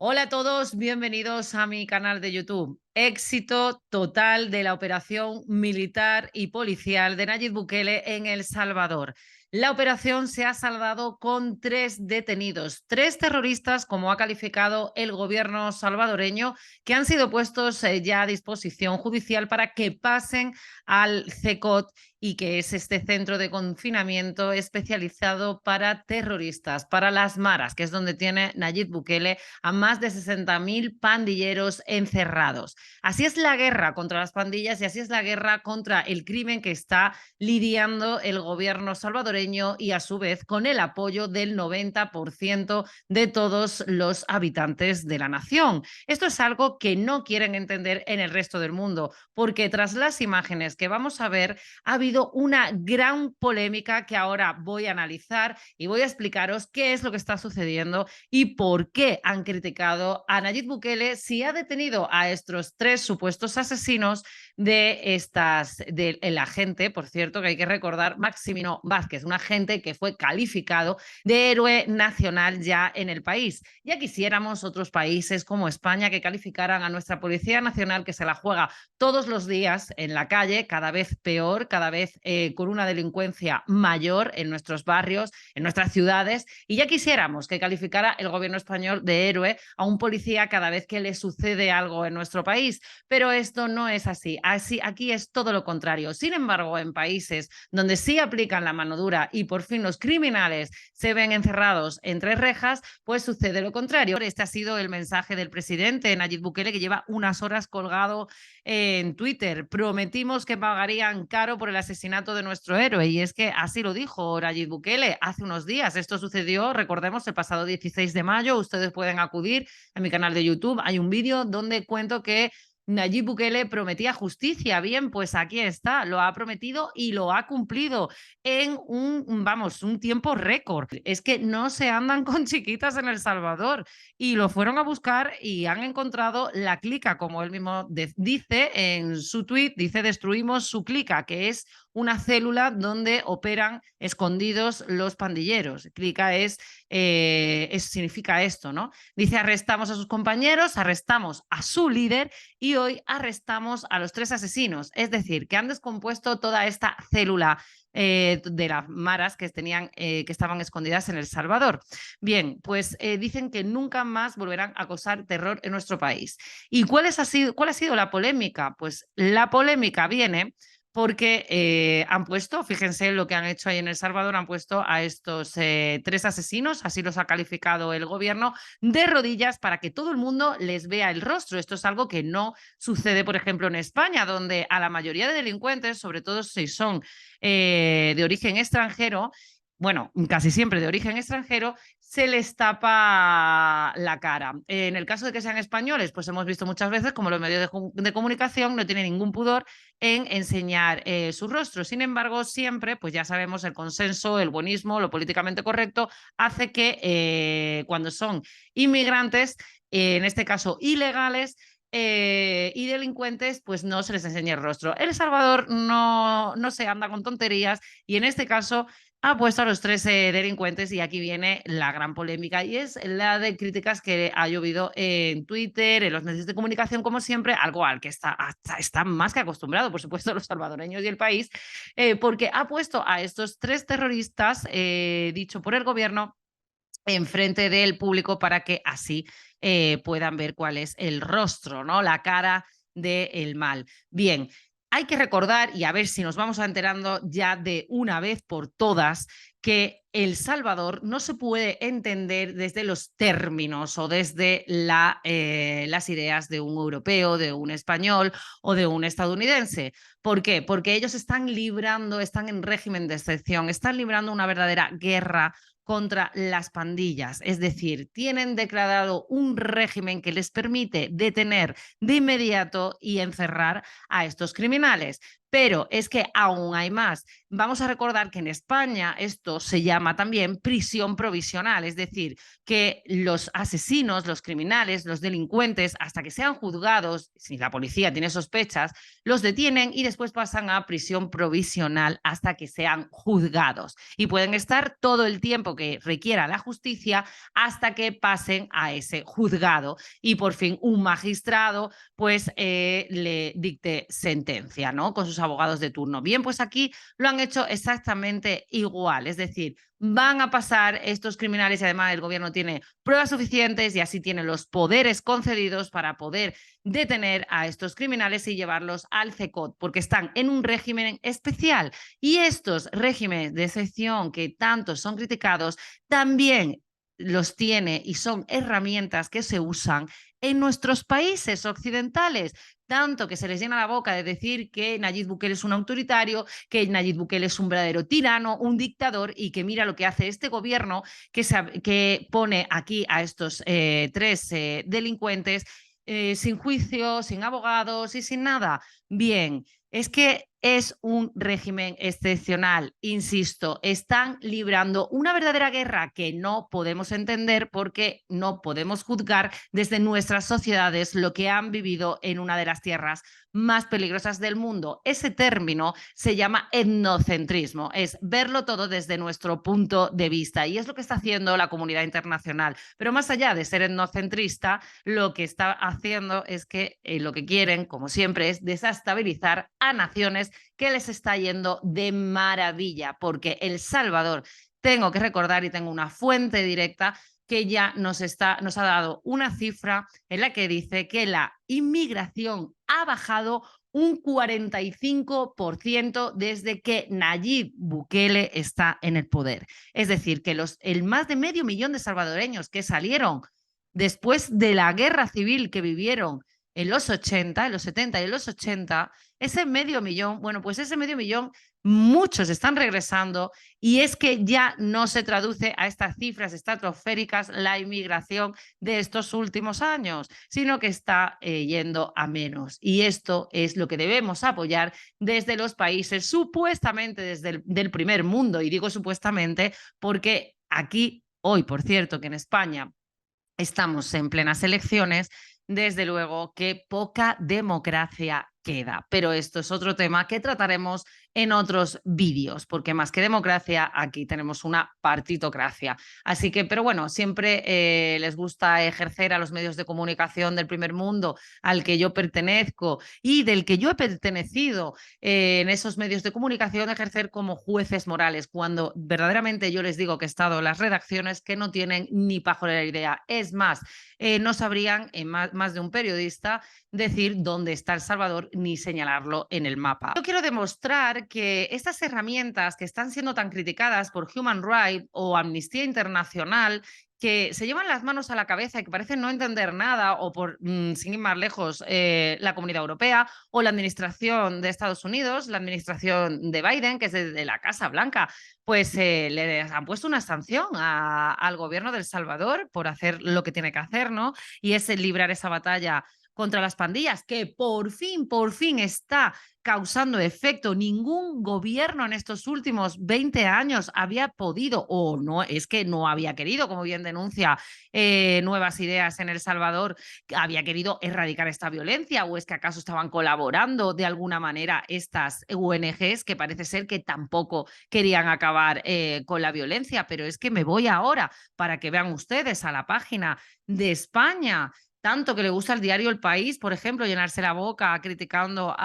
Hola a todos, bienvenidos a mi canal de YouTube. Éxito total de la operación militar y policial de Nayib Bukele en El Salvador. La operación se ha saldado con 3 detenidos, 3 terroristas, como ha calificado el gobierno salvadoreño, que han sido puestos ya a disposición judicial para que pasen al CECOT y que es este centro de confinamiento especializado para terroristas, para las maras, que es donde tiene Nayib Bukele a más de 60.000 pandilleros encerrados. Así es la guerra contra las pandillas y así es la guerra contra el crimen que está lidiando el gobierno salvadoreño y a su vez con el apoyo del 90% de todos los habitantes de la nación. Esto es algo que no quieren entender en el resto del mundo, porque tras las imágenes que vamos a ver, ha habido una gran polémica que ahora voy a analizar y voy a explicaros qué es lo que está sucediendo y por qué han criticado a Nayib Bukele si ha detenido a estos 3 supuestos asesinos del agente, por cierto, que hay que recordar, Maximino Vázquez, un agente que fue calificado de héroe nacional ya en el país. Ya quisiéramos otros países como España que calificaran a nuestra Policía Nacional, que se la juega todos los días en la calle, cada vez peor, cada vez con una delincuencia mayor en nuestros barrios, en nuestras ciudades, y ya quisiéramos que calificara el gobierno español de héroe a un policía cada vez que le sucede algo en nuestro país, pero esto no es así. Aquí es todo lo contrario. Sin embargo, en países donde sí aplican la mano dura y por fin los criminales se ven encerrados entre rejas, pues sucede lo contrario. Este ha sido el mensaje del presidente Nayib Bukele, que lleva unas horas colgado en Twitter. Prometimos que pagarían caro por el asesinato de nuestro héroe, y es que así lo dijo Nayib Bukele hace unos días. Esto sucedió, recordemos, el pasado 16 de mayo. Ustedes pueden acudir a mi canal de YouTube. Hay un vídeo donde cuento que Nayib Bukele prometía justicia. Bien, pues aquí está, lo ha prometido y lo ha cumplido en un tiempo récord. Es que no se andan con chiquitas en El Salvador, y lo fueron a buscar y han encontrado la clica, como él mismo dice en su tweet, dice: destruimos su clica, que es una célula donde operan escondidos los pandilleros. Clica significa esto, ¿no? Dice: arrestamos a sus compañeros, arrestamos a su líder y hoy arrestamos a los 3 asesinos. Es decir, que han descompuesto toda esta célula de las maras que estaban escondidas en El Salvador. Bien, pues dicen que nunca más volverán a causar terror en nuestro país. ¿Y cuál ha sido la polémica? Pues la polémica viene porque han puesto, fíjense lo que han hecho ahí en El Salvador, han puesto a estos 3 asesinos, así los ha calificado el gobierno, de rodillas para que todo el mundo les vea el rostro. Esto es algo que no sucede, por ejemplo, en España, donde a la mayoría de delincuentes, sobre todo si son de origen extranjero, bueno, casi siempre de origen extranjero, se les tapa la cara. En el caso de que sean españoles, pues hemos visto muchas veces como los medios de comunicación no tienen ningún pudor en enseñar su rostro. Sin embargo, siempre, pues ya sabemos, el consenso, el buenismo, lo políticamente correcto, hace que cuando son inmigrantes, en este caso ilegales, y delincuentes, pues no se les enseña el rostro. El Salvador no se anda con tonterías, y en este caso ha puesto a los 3 delincuentes, y aquí viene la gran polémica, y es la de críticas que ha llovido en Twitter, en los medios de comunicación, como siempre, algo al que está más que acostumbrado, por supuesto, los salvadoreños y el país, porque ha puesto a estos 3 terroristas, dicho por el gobierno, enfrente del público para que así puedan ver cuál es el rostro, ¿no? La cara del mal. Bien, hay que recordar, y a ver si nos vamos enterando ya de una vez por todas, que El Salvador no se puede entender desde los términos o desde las ideas de un europeo, de un español o de un estadounidense. ¿Por qué? Porque ellos están en régimen de excepción, están librando una verdadera guerra contra las pandillas. Es decir, tienen declarado un régimen que les permite detener de inmediato y encerrar a estos criminales. Pero es que aún hay más. Vamos a recordar que en España esto se llama también prisión provisional, es decir, que los asesinos, los criminales, los delincuentes, hasta que sean juzgados, si la policía tiene sospechas, los detienen y después pasan a prisión provisional hasta que sean juzgados. Y pueden estar todo el tiempo que requiera la justicia hasta que pasen a ese juzgado y por fin un magistrado pues le dicte sentencia, ¿no? Con sus abogados de turno. Bien, pues aquí lo han hecho exactamente igual, es decir, van a pasar estos criminales y además el gobierno tiene pruebas suficientes y así tiene los poderes concedidos para poder detener a estos criminales y llevarlos al CECOT, porque están en un régimen especial. Y estos regímenes de excepción que tanto son criticados también los tiene y son herramientas que se usan en nuestros países occidentales, tanto que se les llena la boca de decir que Nayib Bukele es un autoritario, que Nayib Bukele es un verdadero tirano, un dictador y que mira lo que hace este gobierno que pone aquí a estos tres delincuentes sin juicio, sin abogados y sin nada. Bien, es que es un régimen excepcional, insisto, están librando una verdadera guerra que no podemos entender porque no podemos juzgar desde nuestras sociedades lo que han vivido en una de las tierras más peligrosas del mundo. Ese término se llama etnocentrismo, es verlo todo desde nuestro punto de vista y es lo que está haciendo la comunidad internacional. Pero más allá de ser etnocentrista, lo que está haciendo es que lo que quieren, como siempre, es desestabilizar a naciones que les está yendo de maravilla, porque El Salvador, tengo que recordar y tengo una fuente directa que ya nos ha dado una cifra en la que dice que la inmigración ha bajado un 45% desde que Nayib Bukele está en el poder. Es decir, que el más de medio millón de salvadoreños que salieron después de la guerra civil que vivieron en los 80, en los 70 y en los 80, ese medio millón, bueno, pues ese medio millón, muchos están regresando y es que ya no se traduce a estas cifras estratosféricas la inmigración de estos últimos años, sino que está yendo a menos. Y esto es lo que debemos apoyar desde los países supuestamente desde del primer mundo. Y digo supuestamente porque aquí, hoy, por cierto, que en España estamos en plenas elecciones, desde luego que poca democracia queda. Pero esto es otro tema que trataremos en otros vídeos, porque más que democracia, aquí tenemos una partitocracia. Así que, pero bueno, siempre les gusta ejercer a los medios de comunicación del primer mundo al que yo pertenezco y del que yo he pertenecido en esos medios de comunicación, ejercer como jueces morales, cuando verdaderamente yo les digo que he estado en las redacciones que no tienen ni pajolera idea. Es más, no sabrían más de un periodista decir dónde está El Salvador ni señalarlo en el mapa. Yo quiero demostrar que estas herramientas que están siendo tan criticadas por Human Rights o Amnistía Internacional, que se llevan las manos a la cabeza y que parecen no entender nada, o por, sin ir más lejos, la Comunidad Europea o la Administración de Estados Unidos, la Administración de Biden, que es de la Casa Blanca, pues le han puesto una sanción al gobierno de El Salvador por hacer lo que tiene que hacer, ¿no? Y es librar esa batalla contra las pandillas, que por fin está causando efecto. Ningún gobierno en estos últimos 20 años había podido, o no, es que no había querido, como bien denuncia Nuevas Ideas en El Salvador, había querido erradicar esta violencia, o es que acaso estaban colaborando de alguna manera estas ONGs que parece ser que tampoco querían acabar con la violencia. Pero es que me voy ahora para que vean ustedes a la página de España, tanto que le gusta al diario El País, por ejemplo, llenarse la boca criticando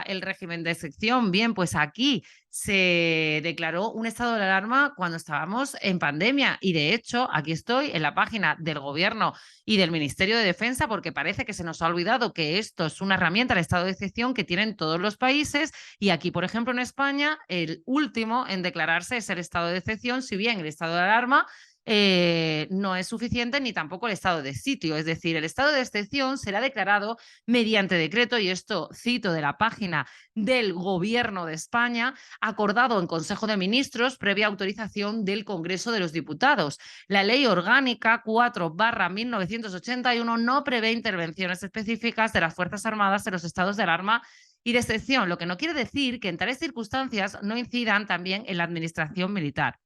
el régimen de excepción. Bien, pues aquí se declaró un estado de alarma cuando estábamos en pandemia y de hecho aquí estoy en la página del gobierno y del Ministerio de Defensa, porque parece que se nos ha olvidado que esto es una herramienta, el estado de excepción, que tienen todos los países, y aquí, por ejemplo, en España, el último en declararse es el estado de excepción, si bien el estado de alarma no es suficiente ni tampoco el estado de sitio. Es decir, el estado de excepción será declarado mediante decreto, y esto cito de la página del Gobierno de España, acordado en Consejo de Ministros previa autorización del Congreso de los Diputados. La Ley Orgánica 4/1981 no prevé intervenciones específicas de las Fuerzas Armadas en los estados de alarma y de excepción, lo que no quiere decir que en tales circunstancias no incidan también en la administración militar.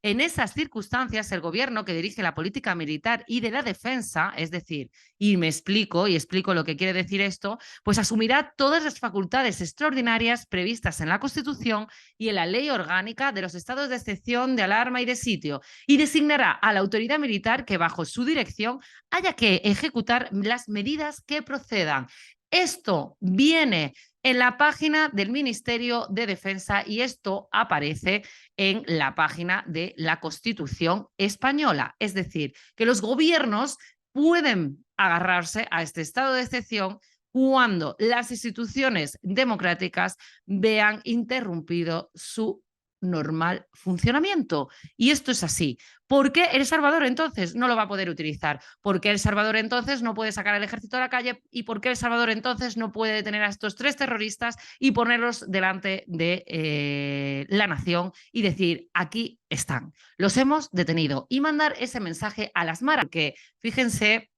En esas circunstancias, el gobierno que dirige la política militar y de la defensa, es decir, y me explico y explico lo que quiere decir esto, pues asumirá todas las facultades extraordinarias previstas en la Constitución y en la Ley Orgánica de los estados de excepción, de alarma y de sitio, y designará a la autoridad militar que bajo su dirección haya que ejecutar las medidas que procedan. Esto viene en la página del Ministerio de Defensa y esto aparece en la página de la Constitución española. Es decir, que los gobiernos pueden agarrarse a este estado de excepción cuando las instituciones democráticas vean interrumpido su normal funcionamiento. Y esto es así. ¿Por qué El Salvador entonces no lo va a poder utilizar? ¿Por qué El Salvador entonces no puede sacar al ejército a la calle? ¿Y por qué El Salvador entonces no puede detener a estos 3 terroristas y ponerlos delante de la nación y decir, aquí están, los hemos detenido? Y mandar ese mensaje a las maras, que fíjense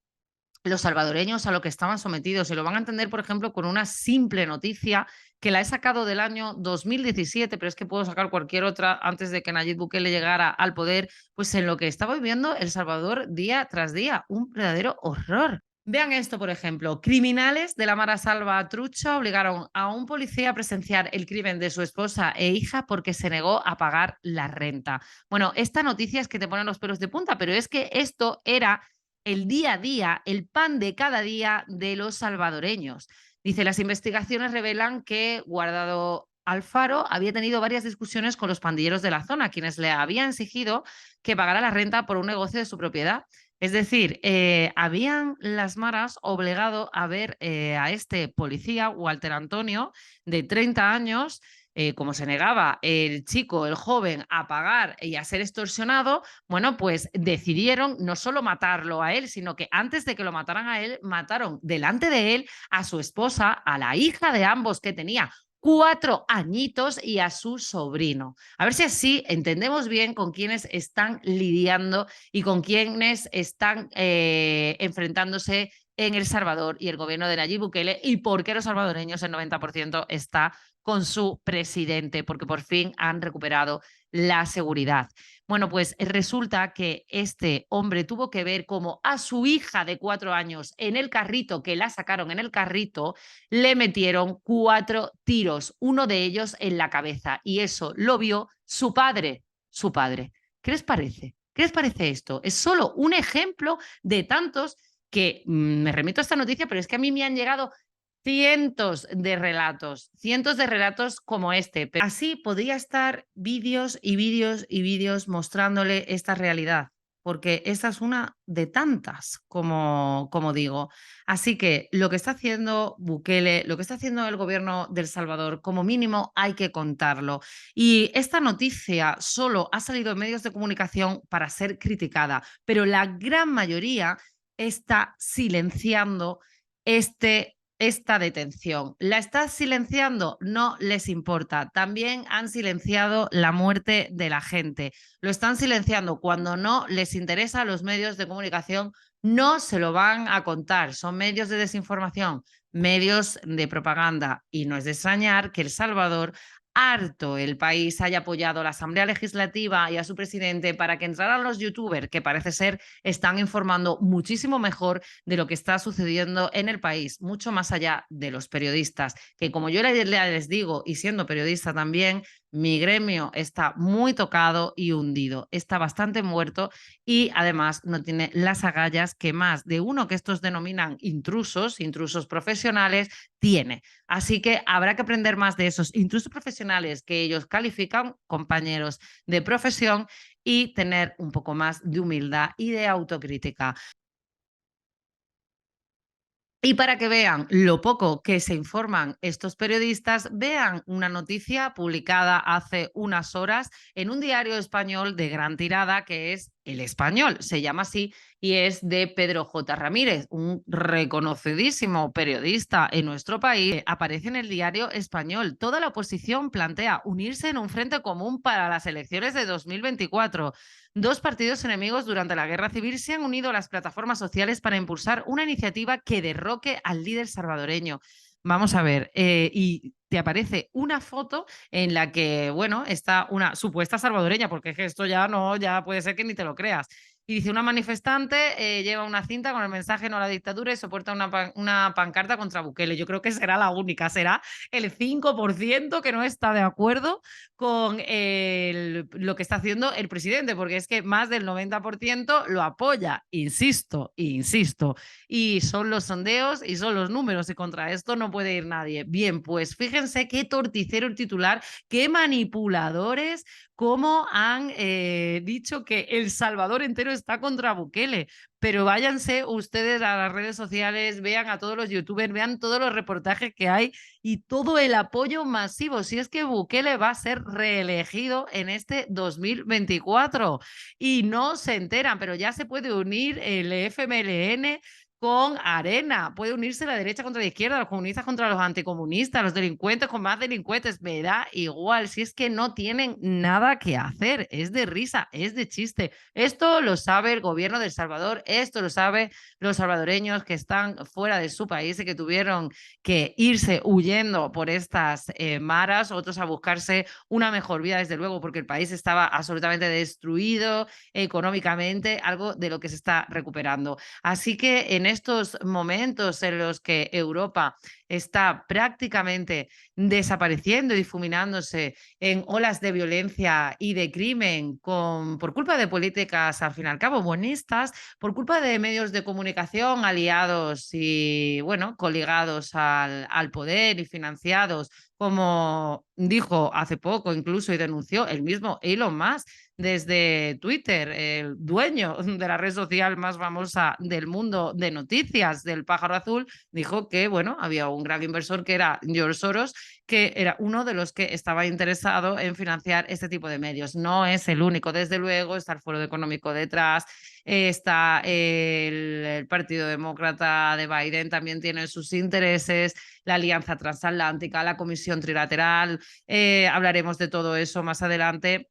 los salvadoreños a lo que estaban sometidos, y lo van a entender, por ejemplo, con una simple noticia que la he sacado del año 2017, pero es que puedo sacar cualquier otra antes de que Nayib Bukele llegara al poder, pues en lo que estaba viviendo El Salvador día tras día, un verdadero horror. Vean esto, por ejemplo, criminales de la Mara Salvatrucha obligaron a un policía a presenciar el crimen de su esposa e hija porque se negó a pagar la renta. Bueno, esta noticia es que te ponen los pelos de punta, pero es que esto era el día a día, el pan de cada día de los salvadoreños. Dice, las investigaciones revelan que Guardado Alfaro había tenido varias discusiones con los pandilleros de la zona, quienes le habían exigido que pagara la renta por un negocio de su propiedad. Es decir, habían las maras obligado a ver a este policía, Walter Antonio, de 30 años, como se negaba el chico, el joven, a pagar y a ser extorsionado, bueno, pues decidieron no solo matarlo a él, sino que antes de que lo mataran a él, mataron delante de él a su esposa, a la hija de ambos que tenía 4 añitos y a su sobrino. A ver si así entendemos bien con quiénes están lidiando y con quiénes están enfrentándose en El Salvador y el gobierno de Nayib Bukele, y por qué los salvadoreños, el 90% está con su presidente, porque por fin han recuperado la seguridad. Bueno, pues resulta que este hombre tuvo que ver cómo a su hija de 4 años en el carrito, que la sacaron en el carrito, le metieron 4 tiros, uno de ellos en la cabeza, y eso lo vio su padre, su padre. ¿Qué les parece? ¿Qué les parece esto? Es solo un ejemplo de tantos que me remito a esta noticia, pero es que a mí me han llegado cientos de relatos como este. Pero así podría estar vídeos y vídeos y vídeos mostrándole esta realidad, porque esta es una de tantas, como digo. Así que lo que está haciendo Bukele, lo que está haciendo el gobierno de El Salvador, como mínimo hay que contarlo. Y esta noticia solo ha salido en medios de comunicación para ser criticada, pero la gran mayoría está silenciando esta detención. ¿La está silenciando? No les importa. También han silenciado la muerte de la gente. Lo están silenciando cuando no les interesa a los medios de comunicación. No se lo van a contar. Son medios de desinformación, medios de propaganda. Y no es de extrañar que El Salvador, harto el país, haya apoyado a la Asamblea Legislativa y a su presidente para que entraran los youtubers, que parece ser están informando muchísimo mejor de lo que está sucediendo en el país, mucho más allá de los periodistas, que como yo les digo, y siendo periodista también, mi gremio está muy tocado y hundido, está bastante muerto, y además no tiene las agallas que más de uno que estos denominan intrusos profesionales, tiene. Así que habrá que aprender más de esos intrusos profesionales que ellos califican compañeros de profesión y tener un poco más de humildad y de autocrítica. Y para que vean lo poco que se informan estos periodistas, vean una noticia publicada hace unas horas en un diario español de gran tirada, que es El Español, se llama así, y es de Pedro J. Ramírez, un reconocidísimo periodista en nuestro país. Aparece en el diario Español. Toda la oposición plantea unirse en un frente común para las elecciones de 2024. Dos partidos enemigos durante la guerra civil se han unido a las plataformas sociales para impulsar una iniciativa que derroque al líder salvadoreño. Vamos a ver, y te aparece una foto en la que, bueno, está una supuesta salvadoreña, porque es que esto ya no, ya puede ser que ni te lo creas. Y dice, una manifestante lleva una cinta con el mensaje no a la dictadura y soporta una pancarta contra Bukele. Yo creo que será la única, será el 5% que no está de acuerdo con lo que está haciendo el presidente, porque es que más del 90% lo apoya, insisto, insisto. Y son los sondeos y son los números, y contra esto no puede ir nadie. Bien, pues fíjense qué torticero el titular, qué manipuladores, cómo han dicho que El Salvador entero está contra Bukele. Pero váyanse ustedes a las redes sociales, vean a todos los youtubers, vean todos los reportajes que hay y todo el apoyo masivo. Si es que Bukele va a ser reelegido en este 2024 y no se enteran, pero ya se puede unir el FMLN con arena. Puede unirse la derecha contra la izquierda, los comunistas contra los anticomunistas, los delincuentes con más delincuentes. Me da igual, si es que no tienen nada que hacer. Es de risa, es de chiste. Esto lo sabe el gobierno de El Salvador, esto lo saben los salvadoreños que están fuera de su país y que tuvieron que irse huyendo por estas maras, otros a buscarse una mejor vida, desde luego, porque el país estaba absolutamente destruido económicamente, algo de lo que se está recuperando. Así que en estos momentos en los que Europa está prácticamente desapareciendo y difuminándose en olas de violencia y de crimen por culpa de políticas, al fin y al cabo, buenistas, por culpa de medios de comunicación aliados y, bueno, coligados al poder y financiados, como dijo hace poco incluso y denunció el mismo Elon Musk desde Twitter, el dueño de la red social más famosa del mundo de noticias, del pájaro azul, dijo que, bueno, había un gran inversor que era George Soros, que era uno de los que estaba interesado en financiar este tipo de medios. No es el único, desde luego, está el Foro Económico detrás, está el Partido Demócrata de Biden, también tiene sus intereses, la Alianza Transatlántica, la Comisión Trilateral, hablaremos de todo eso más adelante.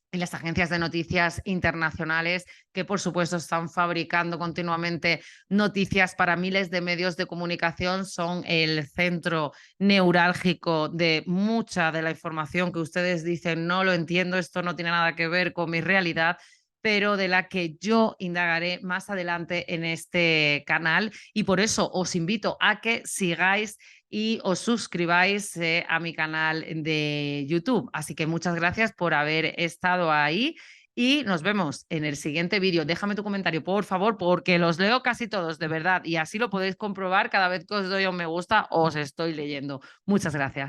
Y las agencias de noticias internacionales que, por supuesto, están fabricando continuamente noticias para miles de medios de comunicación, son el centro neurálgico de mucha de la información que ustedes dicen, no lo entiendo, esto no tiene nada que ver con mi realidad, pero de la que yo indagaré más adelante en este canal. Y por eso os invito a que sigáis y os suscribáis a mi canal de YouTube. Así que muchas gracias por haber estado ahí y nos vemos en el siguiente vídeo. Déjame tu comentario, por favor, porque los leo casi todos, de verdad, y así lo podéis comprobar cada vez que os doy un me gusta, os estoy leyendo. Muchas gracias.